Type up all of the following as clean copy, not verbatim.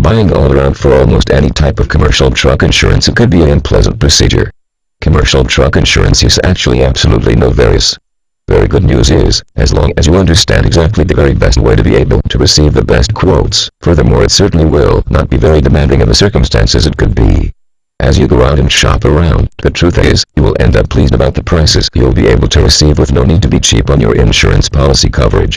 buying all around for almost any type of commercial truck insurance, it could be an unpleasant procedure. Commercial truck insurance is actually absolutely no various. Very good news is, as long as you understand exactly the very best way to be able to receive the best quotes, furthermore it certainly will not be very demanding in the circumstances it could be. As you go out and shop around, the truth is, you will end up pleased about the prices you'll be able to receive with no need to be cheap on your insurance policy coverage.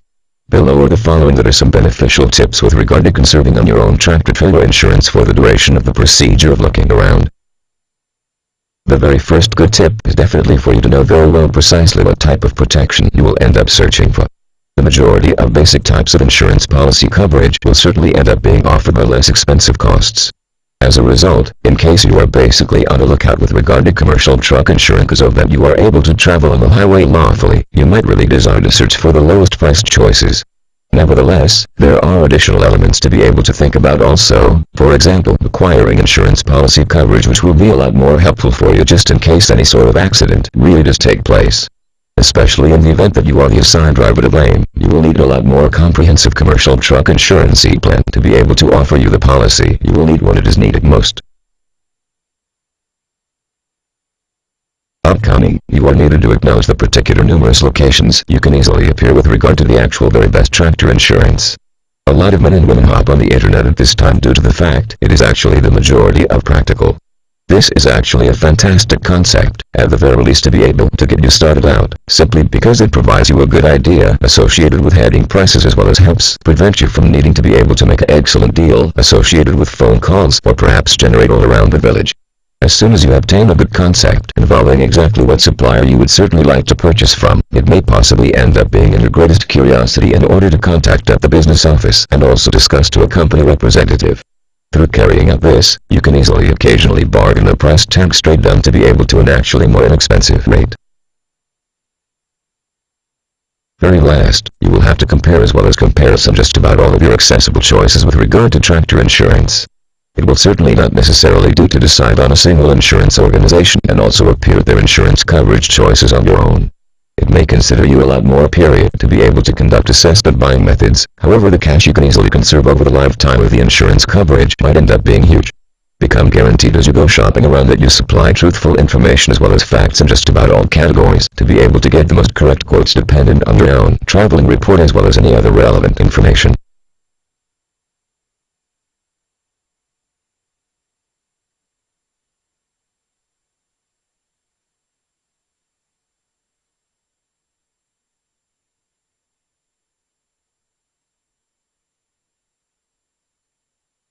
Below are the following that are some beneficial tips with regard to conserving on your own tractor-trailer insurance for the duration of the procedure of looking around. The very first good tip is definitely for you to know very well precisely what type of protection you will end up searching for. The majority of basic types of insurance policy coverage will certainly end up being offered by less expensive costs. As a result, in case you are basically on the lookout with regard to commercial truck insurance so that you are able to travel on the highway lawfully, you might really desire to search for the lowest priced choices. Nevertheless, there are additional elements to be able to think about also, for example, acquiring insurance policy coverage, which will be a lot more helpful for you just in case any sort of accident really does take place. Especially in the event that you are the assigned driver to blame, you will need a lot more comprehensive commercial truck insurance plan to be able to offer you the policy you will need when it is needed most. Upcoming, you are needed to acknowledge the particular numerous locations you can easily appear with regard to the actual very best tractor insurance. A lot of men and women hop on the internet at this time due to the fact it is actually the majority of practical. This is actually a fantastic concept, at the very least to be able to get you started out, simply because it provides you a good idea associated with heading prices as well as helps prevent you from needing to be able to make an excellent deal associated with phone calls or perhaps generate all around the village. As soon as you obtain a good concept involving exactly what supplier you would certainly like to purchase from, it may possibly end up being in your greatest curiosity in order to contact at the business office and also discuss to a company representative. Through carrying out this, you can easily occasionally bargain a price tag straight down to be able to an actually more inexpensive rate. Very last, you will have to compare as well as comparison just about all of your accessible choices with regard to tractor insurance. It will certainly not necessarily do to decide on a single insurance organization and also appear their insurance coverage choices on your own. It may consider you a lot more period to be able to conduct assessment buying methods, however the cash you can easily conserve over the lifetime of the insurance coverage might end up being huge. Become guaranteed as you go shopping around that you supply truthful information as well as facts in just about all categories to be able to get the most correct quotes dependent on your own traveling report as well as any other relevant information.